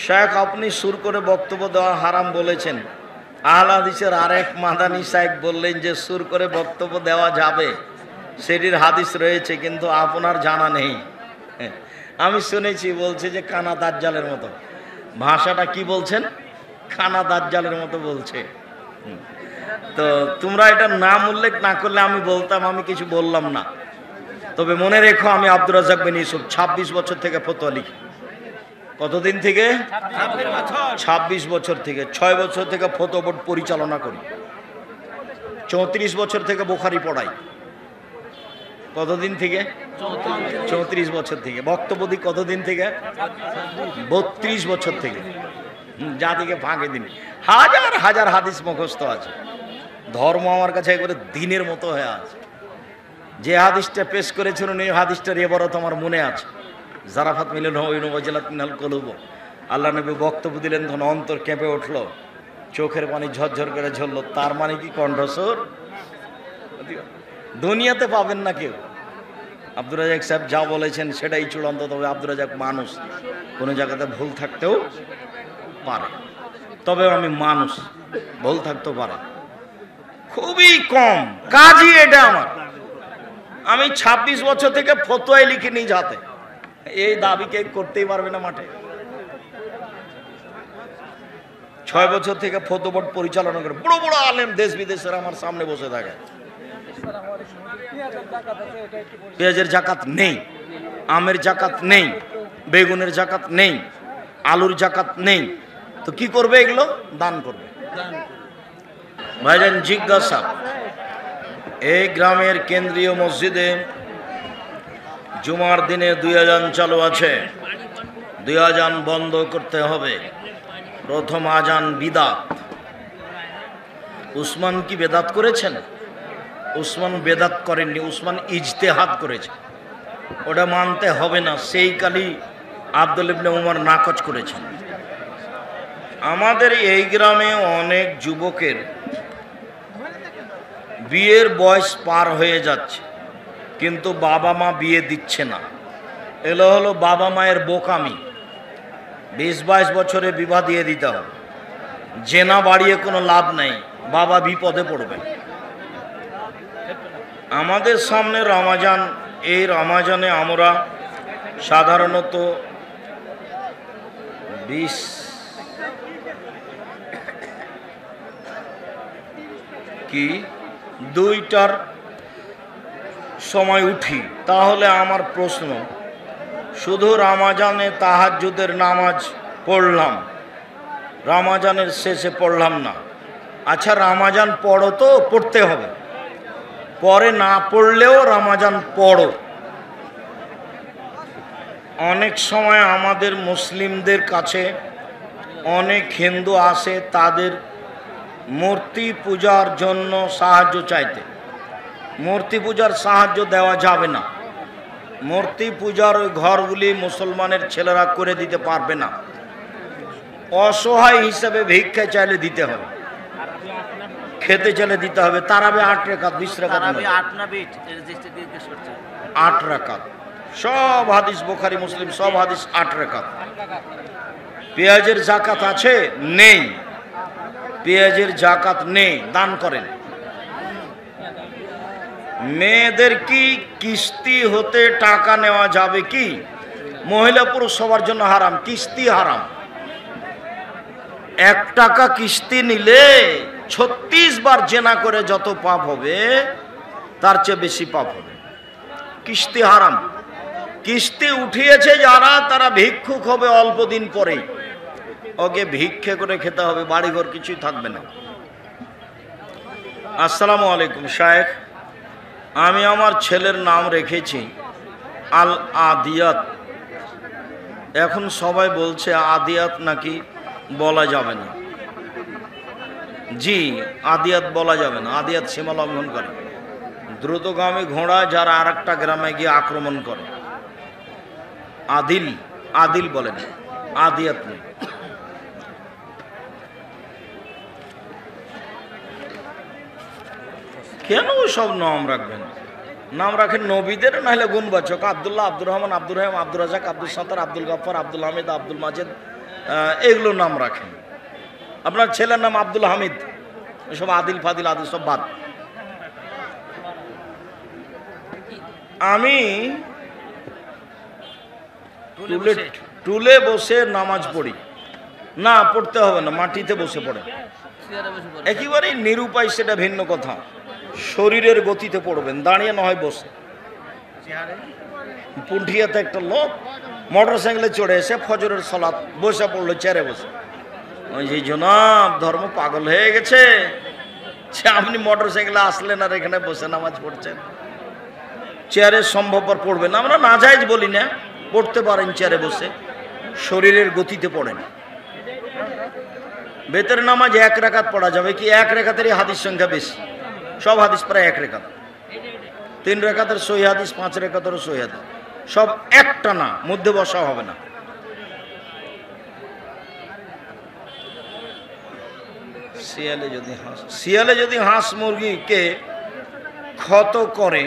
শেখ আপনি সুর করে বক্তব্য দেওয়া হারাম বলেছেন, আহলে হাদিসের আরেক মাদানী সাহেব বললেন যে সুর করে বক্তব্য দেওয়া যাবে, সেটির হাদিস রয়েছে কিন্তু আপনার জানা নেই। আমি শুনেছি বলছে যে কানা দাজ্জালের মতো। ভাষাটা কি বলছেন? কানা দাজ্জালের মতো বলছে। তো তোমরা এটা নাম উল্লেখ না করলে আমি বলতাম, আমি কিছু বললাম না। তবে মনে রেখো, আমি আব্দুর রাজ্জাক বিন ইউসুফ 26 বছর থেকে ফতোয়া লিখি। কতদিন থেকে? 26 বছর থেকে। 6 বছর থেকে ফতোয়া বোর্ড পরিচালনা করি। 34 বছর থেকে বুখারী পড়াই। কতদিন থেকে? 34 বছর থেকে। বক্তব্য দিই কতদিন থেকে? 32 বছর থেকে। জাতিকে ফাঁকে দিন। হাজার হাজার হাদিস মুখস্থ আছে। ধর্ম আমার কাছে একবারে দিনের মতো হয়ে আছে। যে হাদিসটা পেশ করেছিলেন এই হাদিসটার এবারও আমার মনে আছে। জারাফাত মিলন ওয়াজিলাত মিনাল কুলুব। আল্লাহ নবী বক্তব্য দিলেন, তখন অন্তর কেঁপে উঠল, চোখের পানি ঝরঝর করে ঝরলো। তার মানে কি কণ্ঠস্বর দুনিয়াতে পাবেন না কেউ। আব্দুর রাজ্জাক সাহেব যা বলেছেন সেটাই চূড়ান্ত। তবে আব্দুর রাজ্জাক মানুষ, কোনো জায়গাতে ভুল থাকতেও পারে। তবে আমি মানুষ, ভুল থাকতেও পারে, খুবই কম কাজই এটা আমার। আমি 26 বছর থেকে ফতোয়াই লিখিনি যাতে। এই দাবি কে করতেই পারবে না মাঠে। 6 বছর থেকে ফতোয়া বোর্ড পরিচালনা করে বড় বড় আলেম দেশ বিদেশের আমার সামনে বসে থাকে। পেঁয়াজের জাকাত নেই, আমের জাকাত নেই, বেগুনের জাকাত নেই, আলুর জাকাত নেই, তো কি করবে? এগুলো দান করবে। ভাইজান জিজ্ঞাসা, এই গ্রামের কেন্দ্রীয় মসজিদে জুমার দিনে 2 আযান চালু আছে, 2 আযান বন্ধ করতে হবে। প্রথম আযান বিদাত। উসমান কি বেদাত করেছেন? উসমান বেদাত করেননি, উসমান ইজতেহাদ করেছে। ওটা মানতে হবে না। সেই কালি আব্দুল ইবনে উমর নাকচ করেছেন। আমাদের এই গ্রামে অনেক যুবকের বিয়ের বয়স পার হয়ে যাচ্ছে, কিন্তু বাবা মা বিয়ে দিচ্ছে না। এলো হলো বাবা মায়ের বোকামি। 20-22 বছরে বিবাহ দিয়ে দিতে হবে। জেনা বাড়িয়ে কোনো লাভ নেই, বাবা বিপদে পড়বে। আমাদের সামনে রমাজান, এই রমাজানে আমরা সাধারণত 2টার সময় উঠি। তাহলে আমার প্রশ্ন, শুধু রমাজানে তাহাজ্জুদের নামাজ পড়লাম, রমাজানের শেষে পড়লাম না। আচ্ছা, রমাজান পড়ো তো, পড়তে হবে। পরে না পড়লেও রমাজান পড়ো। অনেক সময় আমাদের মুসলিমদের কাছে অনেক হিন্দু আসে তাদের মূর্তি পূজার জন্য সাহায্য চাইতে। মূর্তি পূজার সাহায্য দেওয়া যাবে না। মূর্তি পূজার ওই ঘরগুলি মুসলমানের ছেলেরা করে দিতে পারবে না। অসহায় হিসাবে ভিক্ষা চাইলে দিতে হবে, খেতে চাইলে দিতে হবে। তারাবি 8 রাকাত, 20 রাকাত, 8 রাকাত। সব হাদিস বুখারী মুসলিম, সব হাদিস 8 রাকাত। পেঁয়াজের জাকাত আছে? নেই। পেঁয়াজের জাকাত নেই, দান করেন। মেয়েদের কি কিস্তি হতে টাকা নেওয়া যাবে কি? মহিলা পুরুষ সবার জন্য হারাম, কিস্তি হারাম। 1 টাকা কিস্তি নিলে 36 বার জেনা করে যত পাপ হবে তার চেয়ে বেশি পাপ হবে। কিস্তি হারাম। কিস্তি উঠিয়েছে যারা, তারা ভিক্ষুক হবে অল্প দিন পরেই। ওকে ভিক্ষে করে খেতে হবে, বাড়িঘর কিছুই থাকবে না। আসসালামু আলাইকুম শায়েখ, আমি আমার ছেলের নাম রেখেছি আল আদিয়াত। এখন সবাই বলছে আদিয়াত নাকি বলা যাবে না। জি, আদিয়াত বলা যাবে না। আদিয়াত সীমা লঙ্ঘন করে। দ্রুতগামী ঘোড়া যারা আরেকটা গ্রামে গিয়ে আক্রমণ করে, আদিল, আদিল বলেন, আদিয়াত নেই। কেন সব নাম রাখবেন? নাম রাখেন নবীদের, নাহলে গুণবাচক। আব্দুল্লাহ, আব্দুর রহমান, আব্দুর রহিম, আব্দুর রাজাক, আব্দুল সাত্তার, আব্দুল গাফফার, আব্দুল হামিদ, আব্দুল মাজেদ, এগুলো নাম রাখেন। আপনার ছেলের নাম আব্দুল হামিদ, এসব আদিল ফাদিল আদিল সব বাদ। আমি টুলে বসে নামাজ পড়ি না, পড়তে হবে না, মাটিতে বসে পড়ে, একেবারেই নিরুপায়, সেটা ভিন্ন কথা। শরীরের গতিতে পড়বেন, দাঁড়িয়ে না হয় বসে। পুঠিয়াতে একটা লোক মোটর সাইকেলে চড়ে এসে ফজরের সালাত বসে পড়লো চেয়ারে বসে। ওই যে জনাব ধর্ম পাগল হয়ে গেছে, আপনি মোটর সাইকেলে আসলেন আর এখানে বসে নামাজ পড়ছেন, চেয়ারে সম্ভবপর পড়বেন। আমরা নাজায়েজ বলি না, পড়তে পারেন চেয়ারে বসে, শরীরের গতিতে পড়েন। বেতের নামাজ 1 রাকাত পড়া যাবে কি? 1 রাকাতেরই হাদিস সংখ্যা বেশি, সব হাদিস প্রায় 1 রাকাত। 3 রাকাতের সহি হাদিস, 5 রাকাতেরও সহি হাদিস, সব একটা না, মধ্যে বসা হবে না। শিয়ালে যদি হাঁস মুরগিকে ক্ষত করে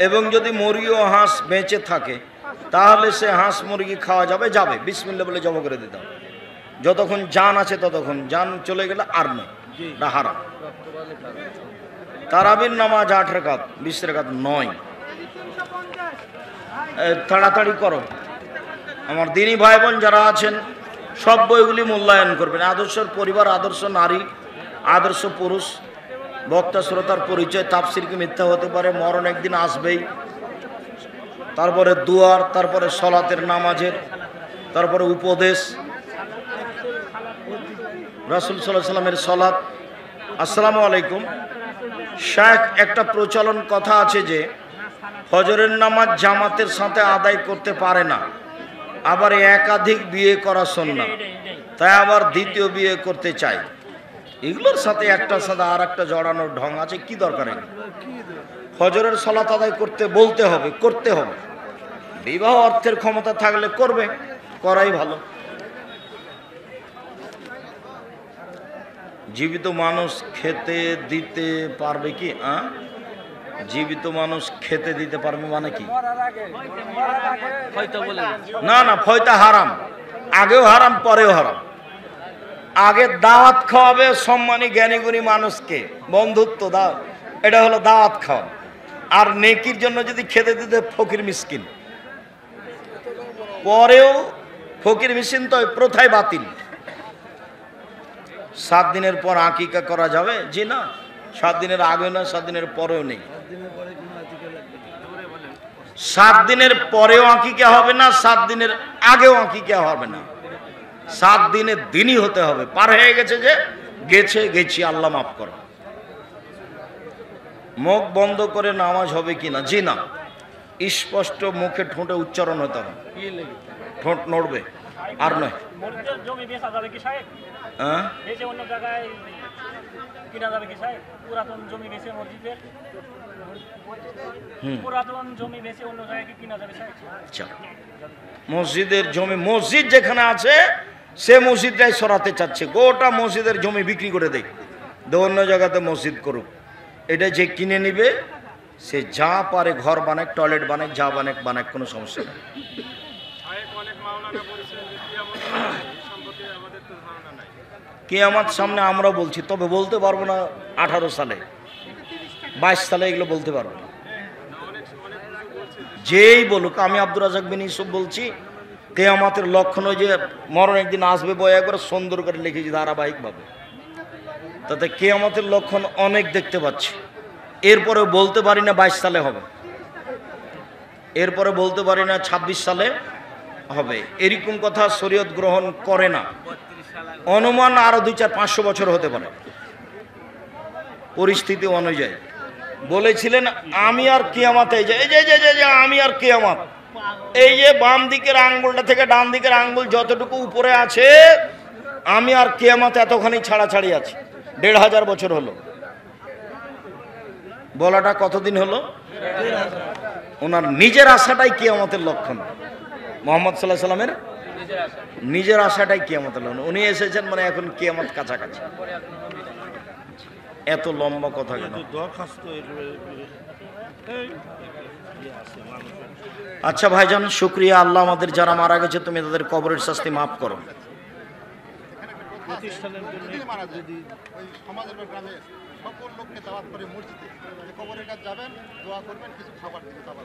এবং যদি মুরগি ও হাঁস বেঁচে থাকে, তাহলে সে হাঁস মুরগি খাওয়া যাবে, যাবে বিসমিল্লাহ বলে জবাই করে দিতে হবে। যতক্ষণ জান আছে ততক্ষণ, জান চলে গেলে আর নেই, এটা হারাম। তারাবির নামাজ 8 রাকাত, 20 রাকাত নয়। তাড়াতাড়ি করো। আমার দিনী ভাই বোন যারা আছেন সব বইগুলি মূল্যায়ন করবেন। আদর্শের পরিবার, আদর্শ নারী, আদর্শ পুরুষ, বক্তা শ্রোতার পরিচয়, তাফসির কি মিথ্যা হতে পারে, মরণ একদিন আসবেই, তারপরে দুয়ার, তারপরে সলাতের নামাজের, তারপরে উপদেশ, রাসূল সাল্লাল্লাহু আলাইহি সাল্লামের সলাত। আসসালামু আলাইকুম। শায়েখ, একটা প্রচলন কথা আছে যে ফজরের নামাজ জামাতের সাথে আদায় করতে পারে না, আবার একাধিক বিয়ে করা সুন্নাত, তাই আবার দ্বিতীয় বিয়ে করতে চাই। এগুলোর সাথে একটার সাথে আর একটা জড়ানোর ঢং আছে, কি দরকার? ফজরের সালাত আদায় করতে বলতে হবে, করতে হবে। বিবাহ অর্থের ক্ষমতা থাকলে করবে, করাই ভালো। জীবিত মানুষ খেতে দিতে পারবে কি? জীবিত মানুষ খেতে দিতে পারবে মানে কি? না না, ফয়তা হারাম, আগেও হারাম পরেও হারাম। আগে দাওয়াত খাওয়াবে সম্মানী জ্ঞানীগুণী মানুষকে, বন্ধুত্ব দাও, এটা হলো দাওয়াত খাওয়া। আর নেকির জন্য যদি খেতে দিতে ফকির মিসকিন, পরেও ফকির মিসকিন তো প্রথায় বাতিল। 7 দিনের পর আকিকা করা যাবে? জি না, 7 দিনের আগে না, 7 দিনের পরেও নেই। 7 দিনের পরেও আকিকা হবে না, 7 দিনের আগেও আকিকা হবে না। 7 দিনের দিনই হতে হবে। পার হয়ে গেছে যে গেছি, আল্লাহ মাফ করো। মুখ বন্ধ করে নামাজ হবে কিনা? জি না, স্পষ্ট মুখে ঠোঁটে উচ্চারণ হতে হবে, ঠোঁট নড়বে আর নয়। মসজিদের জমি, মসজিদ যেখানে আছে সে মসজিদটাই সরাতে চাচ্ছে, গোটা মসজিদের জমি বিক্রি করে দেয়, অন্য জায়গাতে মসজিদ করুক। এটা যে কিনে নিবে সে যা পারে ঘর বানাক, টয়লেট বানাক, যা বানাক, কোনো সমস্যা নেই। কিয়ামত সামনে আমরা বলছি, তবে বলতে পারবো না 18 সালে, 22 সালে এগুলো বলতে পারবো না। যেই বলুক, আমি আব্দুর রাজাক বিন ইউসুফ বলছি, কিয়ামতের লক্ষণ যে মরণ একদিন আসবে, বই একবার সুন্দর করে লিখেছি ধারাবাহিকভাবে। তাতে কিয়ামতের লক্ষণ অনেক দেখতে পাচ্ছি। এরপরে বলতে পারি না 22 সালে হবে, এরপরে বলতে পারি না 26 সালে হবে, এরকম কথা শরীয়ত গ্রহণ করে না। অনুমান আরো 200-500 বছর হতে পারে, পরিস্থিতি অনুযায়ী। বলেছিলেন আমি আর কিয়ামত, এই যে আমি আর কিয়ামত, এই যে বাম দিকের আঙ্গুলটা থেকে ডান দিকের আঙ্গুল যতটুকু উপরে আছে, আমি আর কিয়ামত এতখানি ছাড়াছাড়ি আছে। 1500 বছর হলো। বলাটা কতদিন হলো? ওনার নিজের আশাটাই কিয়ামতের লক্ষণ। মুহাম্মদ সাল্লাল্লাহু আলাইহি সাল্লামের নিজের আশাটাই কিয়ামতের লক্ষণ। উনি এসেছেন মানে এখন কিয়ামত কাছাকাছি। এত লম্বা কথা কেন? আচ্ছা ভাইজান, শুকরিয়া। আল্লাহ আমাদের যারা মারা গেছে তুমি তাদের কবরের শাস্তি মাফ করো। প্রতিষ্ঠানের জন্য মারা যায় ওই সমাজের বা গ্রামে সকল লোককে দাওয়াত করে মসজিদে কবরের কাছে যাবেন, দোয়া করবেন, কিছু খাবার দিতে খাবার।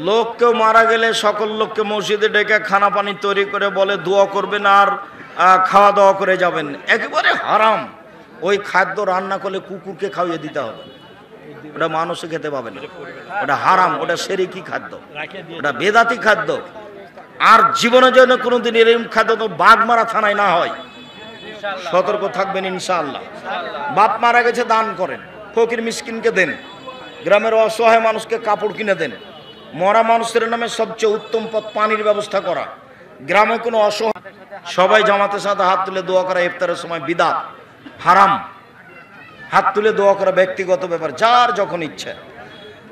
লোক কেউ মারা গেলে সকল লোককে মসজিদে ডেকে খানা পানি তৈরি করে বলে দোয়া করবেন আর খাওয়া দাওয়া করে যাবেন, একেবারে হারাম। ওই খাদ্য রান্না করলে কুকুরকে খাইয়ে দিতে হবে, ওটা মানুষে খেতে পাবে না, ওটা হারাম, ওটা শিরকি খাদ্য, ওটা বেদাতি খাদ্য। আর জীবনের জন্য কোনোদিন এরকম খাদ্য তো বাঘমারা থানায় না হয়, সতর্ক থাকবেন ইনশাআল্লাহ। বাপ মারা গেছে দান করেন, ফকির মিসকিনকে দেন, গ্রামের অসহায় মানুষকে কাপড় কিনে দেন। মরা মানুষের নামে সবচেয়ে উত্তম পথ পানির ব্যবস্থা করা। গ্রামে কোনো অসহায় সবাই জামাতের সাথে হাত তুলে দোয়া করা ইফতারের সময় বিদআত, হারাম। হাত তুলে দোয়া করা ব্যক্তিগত ব্যাপার, যার যখন ইচ্ছে।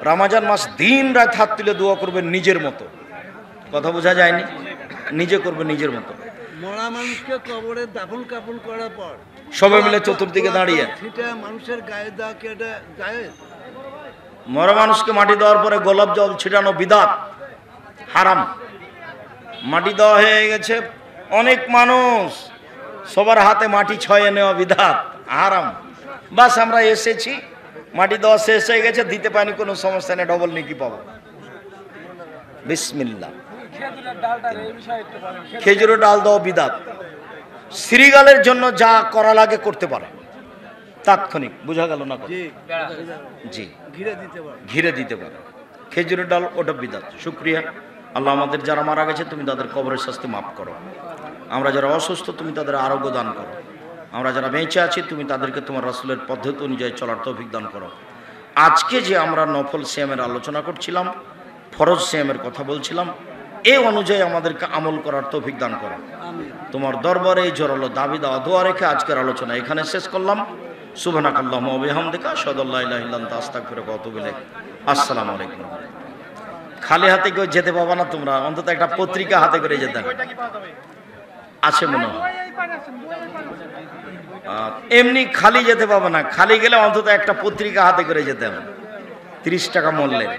রমজান মাস দিন রাত হাত তুলে দোয়া করবেন নিজের মতো, কথা বোঝা যায়নি, নিজে করবেন নিজের মতো। মরা মানুষকে কবরে দাফন কাফন করার পর সবাই মিলে চতুর্দিকে দাঁড়িয়ে সেটা মানুষের গায়ে দেওয়া কি এটা জায়েজ? মরা মানুষকে মাটি দেওয়ার পরে গোলাপ জল ছিটানো বিদআত, হারাম। মাটি দেওয়া হয়ে গেছে, অনেক মানুষ, সবার হাতে মাটি ছয়ে নেওয়া বিদআত, হারাম। বাস আমরা এসেছি, মাটি দেওয়া শেষ হয়ে গেছে, দিতে পারিনি, কোনো সমস্যা নেই, ডবল নেকি পাবো। বিসমিল্লাহ। খেজুরের ডাল দেওয়া বিদআত। শ্রীগালের জন্য যা করা লাগে করতে পারে, তাৎক্ষণিক, বোঝা গেল না? জি, ঘিরে দিতে পারে। খেজুরের ডাল, ওটা বিদআত। শুকরিয়া আল্লাহ, আমাদের যারা মারা গেছে তুমি তাদের কবরের শাস্তি মাফ করো। আমরা যারা অসুস্থ তুমি তাদের আরোগ্য দান করো। আমরা যারা বেঁচে আছি তুমি তাদেরকে তোমার রাসূলের পদ্ধতি অনুযায়ী চলার তৌফিক দান করো। আজকে যে আমরা নফল সিয়ামের আলোচনা করছিলাম, ফরজ সিয়ামের কথা বলছিলাম, এই অনুযায়ী আমাদেরকে আমল করার তৌফিক দান করো। তোমার দরবারে এই জোরালো দাবি দেওয়া দোয়া রেখে আজকের আলোচনা এখানে শেষ করলাম। সুবহানাকাল্লাহুম্মা ওয়া বিহামদিকা আশহাদু আল্লা ইলাহা ইল্লা আনতা আস্তাগফিরুকা ওয়া আতুবু ইলাইক। আসসালামু আলাইকুম। খালি হাতে কেউ যেতে পাবা না, তোমরা অন্তত একটা পত্রিকা হাতে করে যেতে আছে মনে হয়। এমনি খালি যেতে পাবে না, খালি গেলে অন্তত একটা পত্রিকা হাতে করে যেতে হবে, 30 টাকা মূল্যের।